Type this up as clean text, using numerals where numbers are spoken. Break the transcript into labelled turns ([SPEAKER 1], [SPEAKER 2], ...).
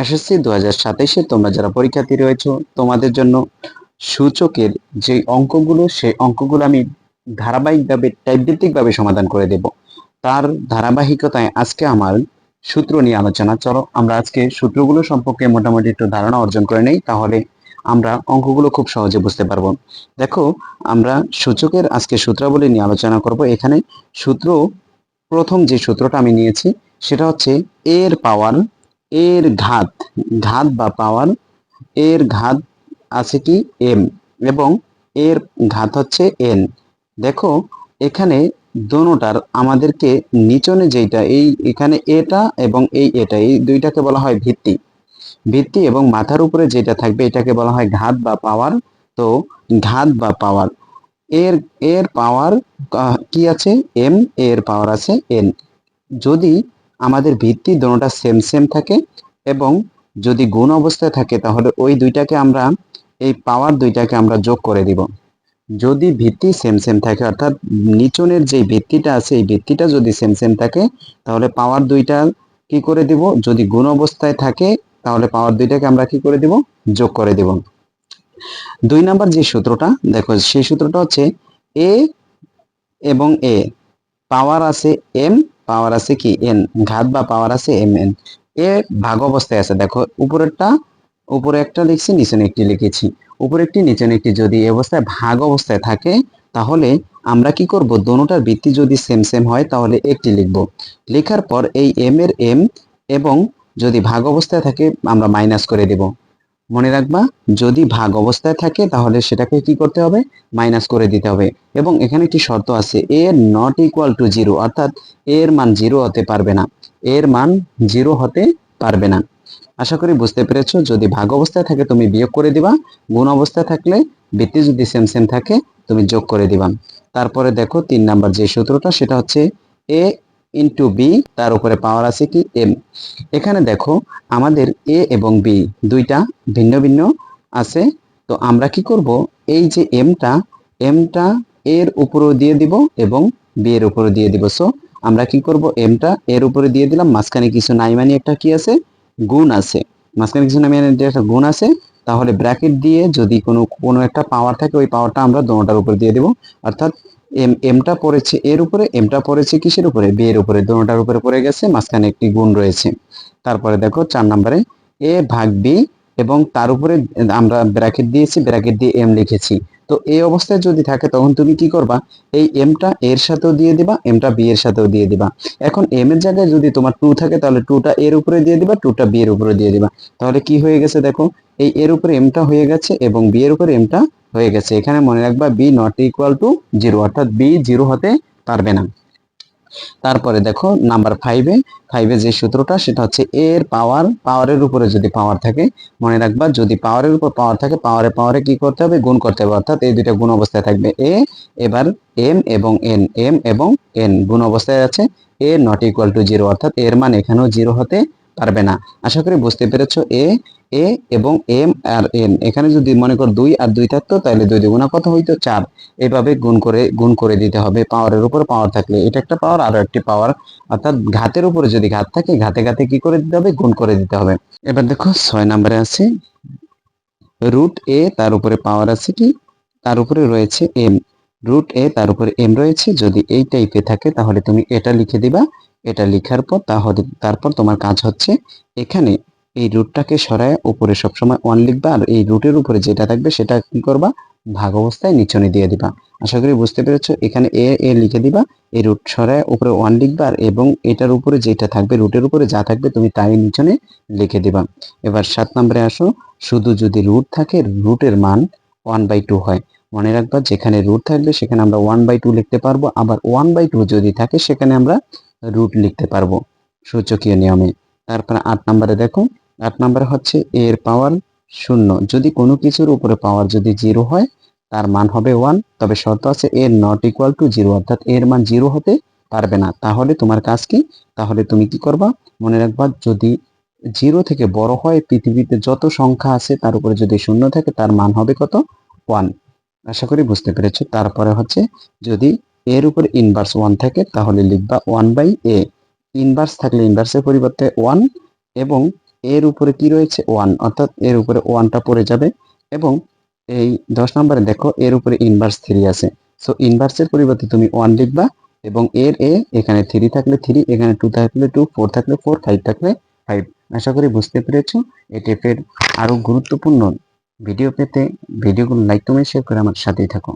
[SPEAKER 1] SSC 2027-এ তোমরা যারা পরীক্ষার্থী রয়েছো তোমাদের জন্য সূচকের যে অঙ্কগুলো সেই অঙ্কগুলো আমি ধারাবাহিকভাবে টাইপ ভিত্তিকভাবে সমাধান করে দেব। তার ধারাবাহিকতায় আজকে আমার সূত্র নিয়ে আলোচনা। চলো আমরা আজকে সূত্রগুলো সম্পর্কে মোটামুটি একটু ধারণা অর্জন করে নেই, তাহলে আমরা অঙ্কগুলো খুব সহজে বুঝতে পারবো। দেখো, আমরা সূচকের আজকে সূত্রাবলী নিয়ে আলোচনা করব। এখানে সূত্র, প্রথম যে সূত্রটা আমি নিয়েছি সেটা হচ্ছে এর পাওয়ার, এর ঘাত, ঘাত বা পাওয়ার, এর ঘাত আছে কি এম, এবং এর ঘাত হচ্ছে এন। দেখো এখানে দোনোটার আমাদেরকে নিচনে যেটা এই এখানে এটা এবং এটা এই দুইটাকে বলা হয় ভিত্তি, ভিত্তি এবং মাথার উপরে যেটা থাকবে এটাকে বলা হয় ঘাত বা পাওয়ার। তো ঘাত বা পাওয়ার, এর এর পাওয়ার কি আছে এম, এর পাওয়ার আছে এন। যদি আমাদের ভিত্তি দোনোটা সেম সেম থাকে এবং যদি গুণ অবস্থায় থাকে তাহলে ওই দুইটাকে আমরা, এই পাওয়ার দুইটাকে আমরা যোগ করে দিব। যদি ভিত্তি সেম সেম থাকে অর্থাৎ নিচনের যে ভিত্তিটা আছে এই ভিত্তিটা যদি সেম সেম থাকে তাহলে পাওয়ার দুইটা কি করে দিব, যদি গুণ অবস্থায় থাকে তাহলে পাওয়ার দুইটাকে আমরা কি করে দিব, যোগ করে দিব। 2 নাম্বার যে সূত্রটা দেখো, সেই সূত্রটা হচ্ছে এ এবং এ পাওয়ার আছে এম, পাওয়ার আছে কি এন, ঘাত বা পাওয়ার আছে এম এন। এ ভাগ অবস্থায় আছে, দেখো উপরেরটা, উপরে একটা লিখছি নিচে একটি লিখেছি, উপরে একটি নিচে একটি যদি এই অবস্থায় ভাগ অবস্থায় থাকে তাহলে আমরা কি করব, দোনোটার ভিত্তি যদি সেম সেম হয় তাহলে একটি লিখব। লেখার পর এই এম এর এম এবং যদি ভাগ অবস্থায় থাকে আমরা মাইনাস করে দেব। মনে রাখবা, যদি ভাগ অবস্থায় থাকে তাহলে সেটাকে কি করতে হবে, মাইনাস করে দিতে হবে। এবং এখানে একটি শর্ত আছে, এ নট ইকুয়াল টু জিরো, অর্থাৎ এর মান জিরো হতে পারবে না, এর মান জিরো হতে পারবে না। আশা করি বুঝতে পেরেছো। যদি ভাগ অবস্থায় থাকে তুমি বিয়োগ করে দিবা, গুণ অবস্থায় থাকলে ভিত্তি যদি সেম সেম থাকে তুমি যোগ করে দিবা। তারপরে দেখো 3 নাম্বার যে সূত্রটা সেটা হচ্ছে এ ইন্টু বি, তার উপরে পাওয়ার আছে কি এম। এখানে দেখো আমাদের এ এবং বি দুইটা ভিন্ন ভিন্ন আছে। তো আমরা কি করব, এই যে এমটা, এমটা এর উপরেও দিয়ে দিব এবং বি এর উপরে দিয়ে দিব। সো আমরা কি করব, এমটা এর উপরে দিয়ে দিলাম, মাঝখানে কিছু নাই মানে একটা কি আছে, গুণ আছে, মাঝখানে কিছু নাই মানে একটা গুণ আছে। তাহলে ব্র্যাকেট দিয়ে যদি কোনো কোনো একটা পাওয়ার থাকে ওই পাওয়ারটা আমরা দোনোটার উপর দিয়ে দেব। অর্থাৎ এমটা পড়েছে এর উপরে, এমটা পড়েছে কিসের উপরে, বি এর উপরে, দোনোটার উপরে পড়ে গেছে, মাঝখানে একটি গুণ রয়েছে। তারপরে দেখো 4 নম্বরে এ ভাগ বি এবং তার উপরে আমরা ব্র্যাকেট দিয়েছি, ব্র্যাকেট দিয়ে এম লিখেছি। তো এই অবস্থায় যদি থাকে তখন তুমি কি করবা, এই এমটা এর সাথেও দিয়ে দিবা, এমটা বি এর সাথেও দিয়ে দিবা। এখন এম এর জায়গায় যদি তোমার 2 থাকে তাহলে 2টা এর উপরে দিয়ে দিবা, 2টা বি এর উপরে দিয়ে দিবা। তাহলে কি হয়ে গেছে দেখো, এই এর উপরে এমটা হয়ে গেছে এবং বি এর উপরে এমটা হয়ে গেছে। এখানে মনে রাখবা B not equal to zero, অর্থাৎ বি জিরো হতে পারবে না। তারপরে দেখো নাম্বার 5-এ, 5-এ যে সূত্রটা সেটা হচ্ছে এর পাওয়ার, পাওয়ারের উপরে যদি পাওয়ার থাকে, মনে রাখবা যদি পাওয়ারের উপর পাওয়ার থাকে পাওয়ারে পাওয়ারে কি করতে হবে, গুণ করতে হবে। অর্থাৎ এই দুইটা গুণ অবস্থায় থাকবে এ, এবার এম এবং এন, এম এবং এন গুণ অবস্থায় আছে। এ নট ইকুয়াল টু জিরো, অর্থাৎ এর মান এখানেও জিরো হতে পারবে না। আশা করি বুঝতে পেরেছো। এ এ এবং এম আর এন, এখানে যদি মনে কর 2 আর 2 থাকতো তাহলে 2 দুগুণা কত হইতো 4। এভাবে গুণ করে দিতে হবে, পাওয়ারের উপর পাওয়ার থাকলে এটা একটা পাওয়ার আরো একটি পাওয়ার, অর্থাৎ ঘাতের উপরে যদি ঘাত থাকে ঘাতে ঘাতে কি করে দিতে হবে, গুণ করে দিতে হবে। এবার দেখো 6 নম্বরে আছে রুট এ, তার উপরে পাওয়ার আছে কি, তার উপরে রয়েছে এম, রুট এ তার উপরে এম রয়েছে। যদি এই টাইপে থাকে তাহলে তুমি এটা লিখে দিবা। এটা লিখার পর তাহলে তারপর তোমার কাজ হচ্ছে এখানে এই রুটটাকে সরায় উপরে সবসময় 1 লিখবা, আর এই রুটের উপরে যেটা থাকবে সেটা কি করবা, ভাগ অবস্থায় নিচনে দিয়ে দিবা। আশা করি বুঝতে পেরেছো। এখানে এ এ লিখে দিবা, এই রুট সরায় উপরে 1 লিখবা, আর এবং এটার উপরে যেটা থাকবে, রুটের উপরে যা থাকবে তুমি তাই নিচনে লিখে দিবা। এবার 7 নম্বরে আসো, শুধু যদি রুট থাকে রুটের মান 1/2 হয়। মনে রাখবা যেখানে রুট থাকবে সেখানে আমরা 1/2 লিখতে পারবো, আবার 1/2 যদি থাকে সেখানে আমরা রুট লিখতে পারবো সূচকীয় নিয়মে। তারপর 8 নম্বরে দেখো, 8 নম্বরে হচ্ছে এর পাওয়ার 0। যদি কোনো কিছুর উপরে পাওয়ার যদি 0 হয় তার মান হবে 1, তবে শর্ত আছে এর নট ইকুয়াল টু 0, অর্থাৎ এর মান 0 হতে পারবে না। তাহলে তোমার কাজ কি, তাহলে তুমি কি করবা, মনে রাখবা যদি 0 থেকে বড় হয়, পৃথিবীতে যত সংখ্যা আছে তার উপরে যদি 0 থাকে তার মান হবে কত, 1। আশা করি বুঝতে পেরেছো। তারপরে হচ্ছে যদি এর উপরে ইনভার্স 1 থাকে তাহলে লিখবা 1/a, ইনভার্স থাকলে ইনভার্সের পরিবর্তে 1 এবং এর উপরে কি রয়েছে 1, অর্থাৎ এর উপরে 1টা পড়ে যাবে। এবং এই 10 নম্বরে দেখো এর উপরে ইনভার্স 3 আছে, সো ইনভার্সের পরিবর্তে তুমি 1 লিখবা এবং এর এখানে 3 থাকলে 3, এখানে 2 থাকলে 2, 4 থাকলে 4, 5 থাকলে 5। আশা করি বুঝতে পেরেছো। এই টাইপের আরো গুরুত্বপূর্ণ ভিডিও পেতে ভিডিওগুলো লাইক কমেন্ট শেয়ার করে আমার সাথেই থাকো।